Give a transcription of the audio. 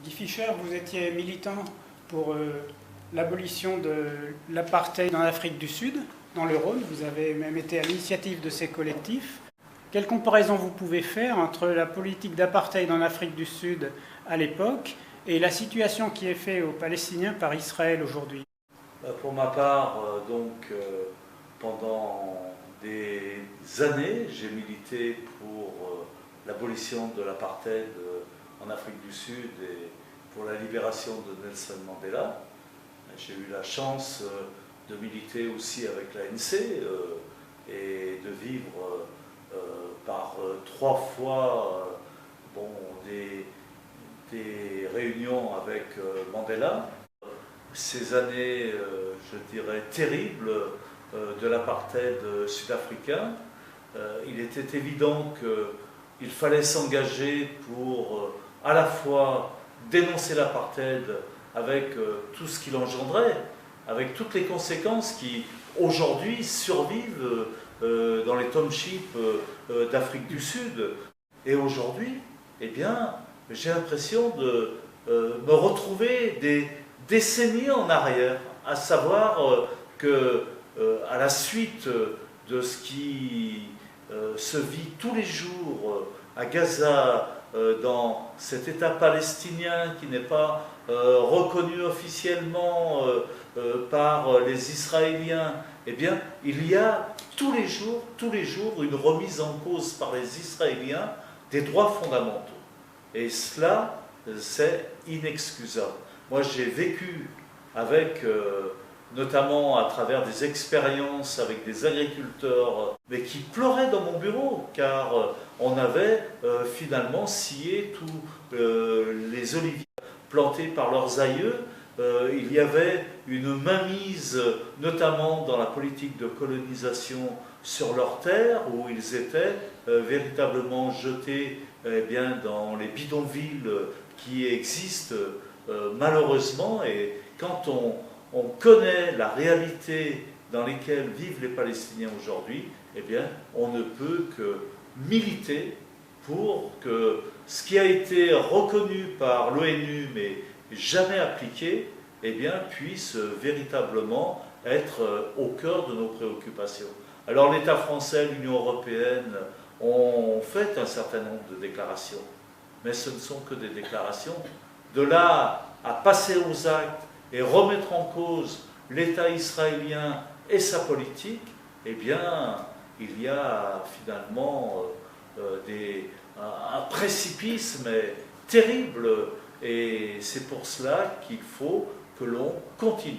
Guy Fischer, vous étiez militant pour l'abolition de l'apartheid en Afrique du Sud, dans le Rhône. Vous avez même été à l'initiative de ces collectifs. Quelle comparaison vous pouvez faire entre la politique d'apartheid en Afrique du Sud à l'époque et la situation qui est faite aux Palestiniens par Israël aujourd'hui? Pour ma part, pendant des années, j'ai milité pour l'abolition de l'apartheid en Afrique du Sud et pour la libération de Nelson Mandela. J'ai eu la chance de militer aussi avec l'ANC et de vivre par 3 fois des réunions avec Mandela. Ces années, je dirais, terribles de l'apartheid sud-africain, il était évident qu'il fallait s'engager pour à la fois dénoncer l'apartheid avec tout ce qu'il engendrait, avec toutes les conséquences qui aujourd'hui survivent dans les townships d'Afrique du Sud. Et aujourd'hui, eh bien, j'ai l'impression de me retrouver des décennies en arrière, à savoir que à la suite de ce qui se vit tous les jours à Gaza, dans cet État palestinien qui n'est pas reconnu officiellement par les Israéliens, eh bien, il y a tous les jours une remise en cause par les Israéliens des droits fondamentaux. Et cela, c'est inexcusable. Moi, j'ai vécu avec, notamment à travers des expériences avec des agriculteurs, mais qui pleuraient dans mon bureau, car on avait finalement scié tous les oliviers plantés par leurs aïeux. Il y avait une mainmise, notamment dans la politique de colonisation sur leurs terres, où ils étaient véritablement jetés bien, dans les bidonvilles qui existent malheureusement. Et quand on connaît la réalité dans laquelle vivent les Palestiniens aujourd'hui, eh bien, on ne peut que militer pour que ce qui a été reconnu par l'ONU mais jamais appliqué, eh bien, puisse véritablement être au cœur de nos préoccupations. Alors l'État français, l'Union européenne ont fait un certain nombre de déclarations, mais ce ne sont que des déclarations. De là à passer aux actes et remettre en cause l'État israélien et sa politique, eh bien, il y a finalement un précipice, mais terrible, et c'est pour cela qu'il faut que l'on continue.